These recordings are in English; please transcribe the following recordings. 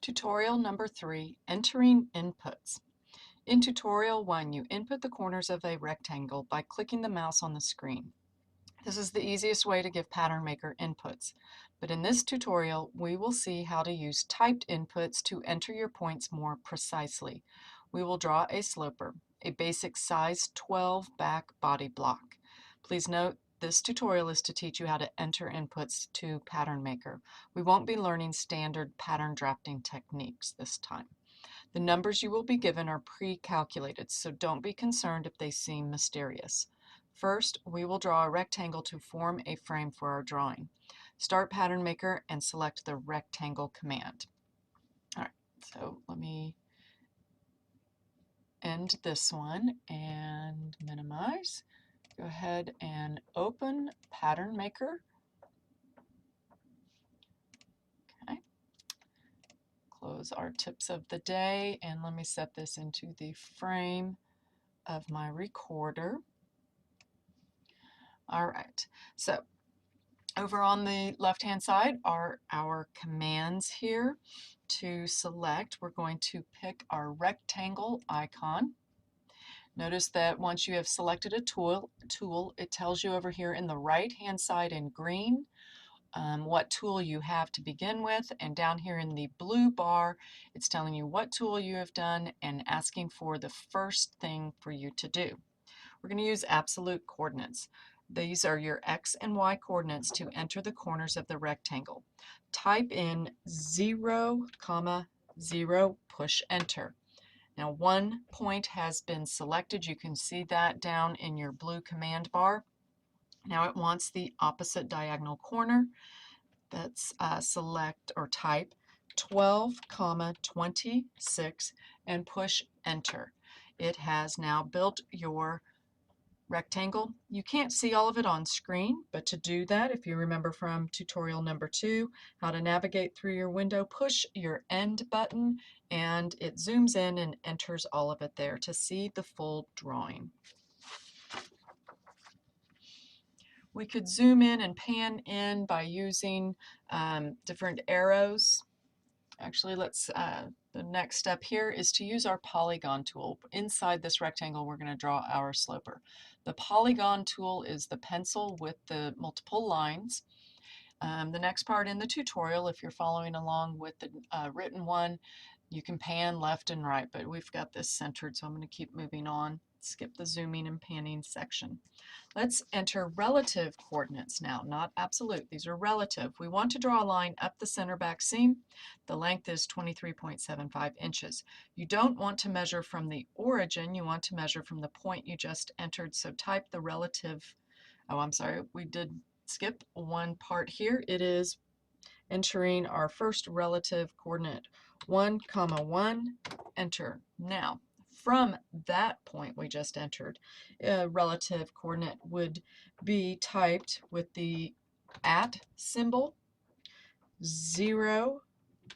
Tutorial number 3, Entering Inputs. In Tutorial 1, you input the corners of a rectangle by clicking the mouse on the screen. This is the easiest way to give PatternMaker inputs. But in this tutorial, we will see how to use typed inputs to enter your points more precisely. We will draw a sloper, a basic size 12 back body block. Please note, this tutorial is to teach you how to enter inputs to PatternMaker. We won't be learning standard pattern drafting techniques this time. The numbers you will be given are pre-calculated, so don't be concerned if they seem mysterious. First, we will draw a rectangle to form a frame for our drawing. Start PatternMaker and select the rectangle command. All right, so let me end this one and minimize. Go ahead and open PatternMaker. Okay. Close our tips of the day, and let me set this into the frame of my recorder. All right, so over on the left-hand side are our commands here. To select, we're going to pick our rectangle icon. Notice that once you have selected a tool, it tells you over here in the right-hand side in green what tool you have to begin with, and down here in the blue bar, it's telling you what tool you have done and asking for the first thing for you to do. We're going to use absolute coordinates. These are your X and Y coordinates to enter the corners of the rectangle. Type in 0, 0, push enter. Now one point has been selected. You can see that down in your blue command bar. Now it wants the opposite diagonal corner. That's select or type 12, 26 and push enter. It has now built your rectangle. You can't see all of it on screen, but to do that, if you remember from tutorial number 2, how to navigate through your window, push your end button and it zooms in and enters all of it there to see the full drawing. We could zoom in and pan in by using different arrows. Actually, the next step here is to use our polygon tool. Inside this rectangle, we're going to draw our sloper. The polygon tool is the pencil with the multiple lines. The next part in the tutorial, if you're following along with the written one, you can pan left and right, but we've got this centered, so I'm going to keep moving on. Skip the zooming and panning section. Let's enter relative coordinates now, not absolute. These are relative. We want to draw a line up the center back seam. The length is 23.75 inches. You don't want to measure from the origin. You want to measure from the point you just entered. So type the relative, oh, I'm sorry, we did skip one part here. It is entering our first relative coordinate, 1, 1, enter. Now, from that point we just entered, a relative coordinate would be typed with the @ symbol, 0,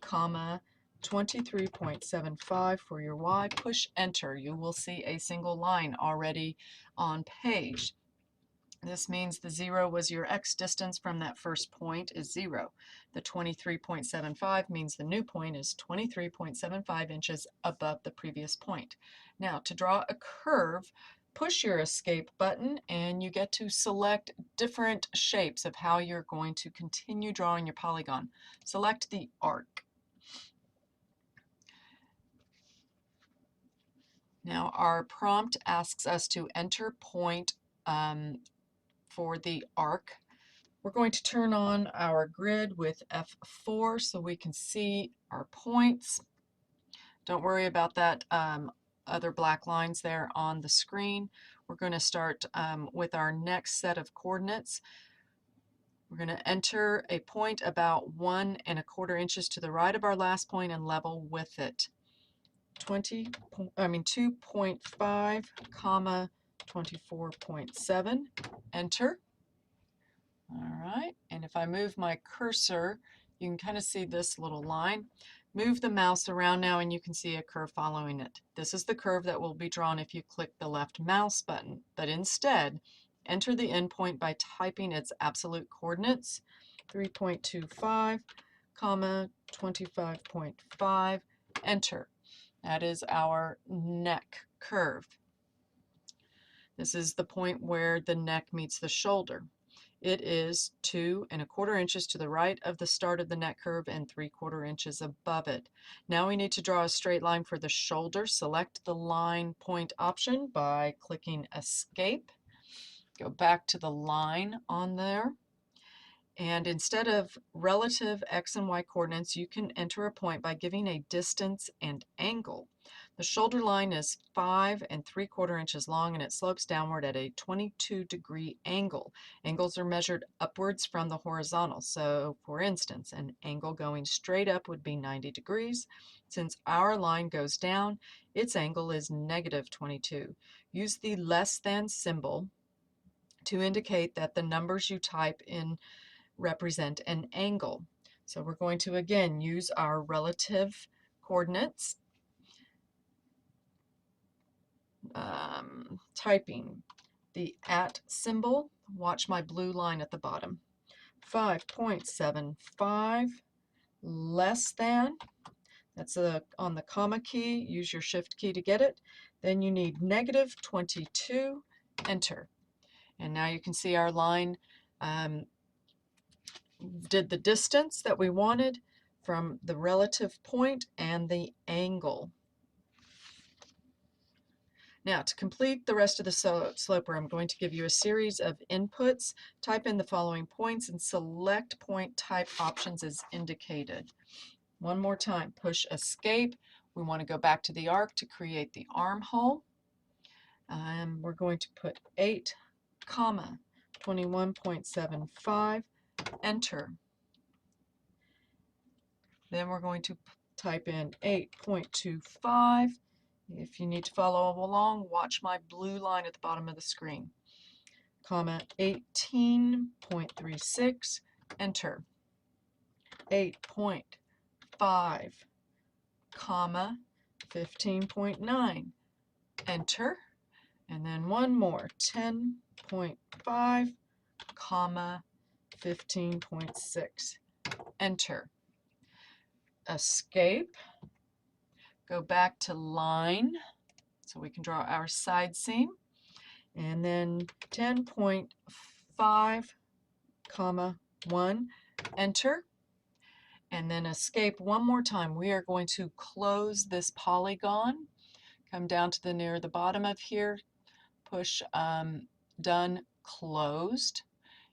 23.75 for your Y. Push enter. You will see a single line already on page. This means the 0 was your X distance from that first point is 0. The 23.75 means the new point is 23.75 inches above the previous point. Now to draw a curve, push your escape button and you get to select different shapes of how you're going to continue drawing your polygon. Select the arc. Now our prompt asks us to enter point for the arc. We're going to turn on our grid with F4 so we can see our points. Don't worry about that other black lines there on the screen. We're going to start with our next set of coordinates. We're going to enter a point about 1 1/4 inches to the right of our last point and level with it. 2.5, 24.7, enter. All right, and if I move my cursor, you can kind of see this little line. Move the mouse around now and you can see a curve following it. This is the curve that will be drawn if you click the left mouse button, but instead, enter the endpoint by typing its absolute coordinates, 3.25, comma 25.5, enter. That is our neck curve. This is the point where the neck meets the shoulder. It is 2 1/4 inches to the right of the start of the neck curve and 3/4 inches above it. Now we need to draw a straight line for the shoulder. Select the line point option by clicking Escape. Go back to the line on there. And instead of relative x and y coordinates, you can enter a point by giving a distance and angle. The shoulder line is 5 3/4 inches long and it slopes downward at a 22-degree angle. Angles are measured upwards from the horizontal. So for instance, an angle going straight up would be 90 degrees. Since our line goes down, its angle is -22. Use the less than symbol to indicate that the numbers you type in represent an angle. So we're going to again use our relative coordinates, typing the @ symbol. Watch my blue line at the bottom. 5.75 less than, that's on the comma key, use your shift key to get it. Then you need -22, enter. And now you can see our line did the distance that we wanted from the relative point and the angle. Now, to complete the rest of the sloper, I'm going to give you a series of inputs. Type in the following points and select point type options as indicated. One more time, push Escape. We want to go back to the arc to create the armhole. We're going to put 8, 21.75, enter. Then we're going to type in 8.25. If you need to follow along, watch my blue line at the bottom of the screen. 18.36, enter. 8.5, 15.9, enter. And then one more, 10.5, 15.6, enter. Escape, go back to line so we can draw our side seam, and then 10.5, 1, enter, and then escape one more time. We are going to close this polygon, come down to the near the bottom of here, push done, closed.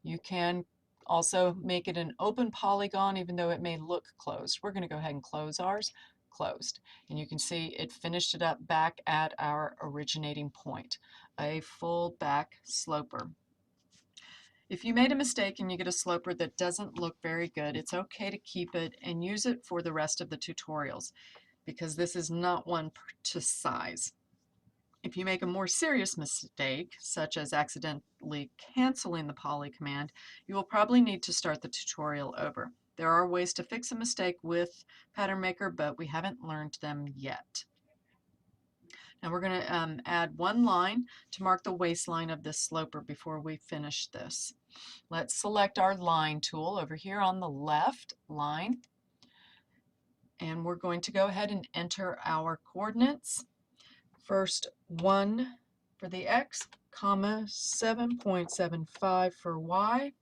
You can also make it an open polygon even though it may look closed. We're going to go ahead and close ours, closed. And you can see it finished it up back at our originating point, a full back sloper. If you made a mistake and you get a sloper that doesn't look very good, it's okay to keep it and use it for the rest of the tutorials because this is not one to size. If you make a more serious mistake, such as accidentally canceling the poly command, you will probably need to start the tutorial over. There are ways to fix a mistake with PatternMaker, but we haven't learned them yet. Now we're going to add one line to mark the waistline of this sloper before we finish this. Let's select our line tool over here on the left, line, and we're going to go ahead and enter our coordinates. First 1 for the x, 7.75 for y.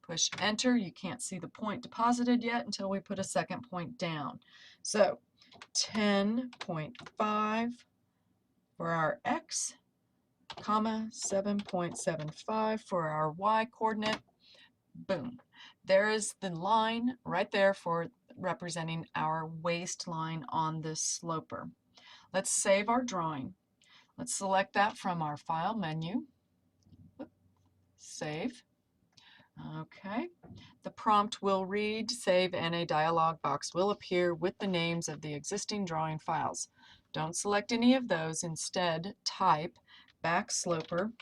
Push enter. You can't see the point deposited yet until we put a second point down. So 10.5 for our x, 7.75 for our y coordinate. Boom. There is the line right there for representing our waistline on this sloper. Let's save our drawing. Let's select that from our File menu. Save. Okay. The prompt will read, save, and a dialog box will appear with the names of the existing drawing files. Don't select any of those. Instead, type back sloper.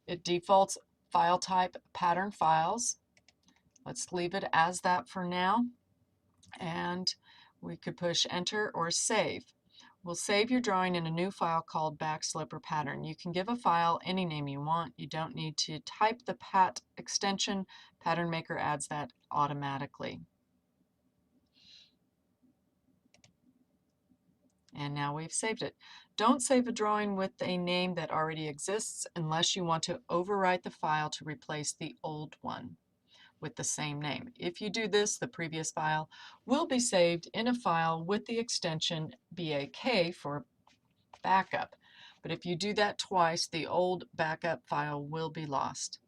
It defaults file type pattern files. Let's leave it as that for now. And we could push enter or save. We'll save your drawing in a new file called backsloper pattern. You can give a file any name you want. You don't need to type the pat extension. PatternMaker adds that automatically. And now we've saved it. Don't save a drawing with a name that already exists unless you want to overwrite the file to replace the old one with the same name. If you do this, the previous file will be saved in a file with the extension BAK for backup. But if you do that twice, the old backup file will be lost.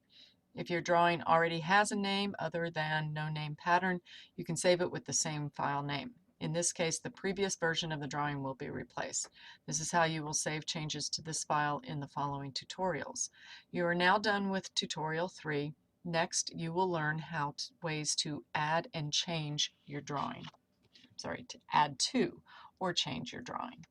If your drawing already has a name other than no name pattern, you can save it with the same file name. In this case, the previous version of the drawing will be replaced. This is how you will save changes to this file in the following tutorials. You are now done with tutorial 3. Next, you will learn ways to add and change your drawing. To add to or change your drawing.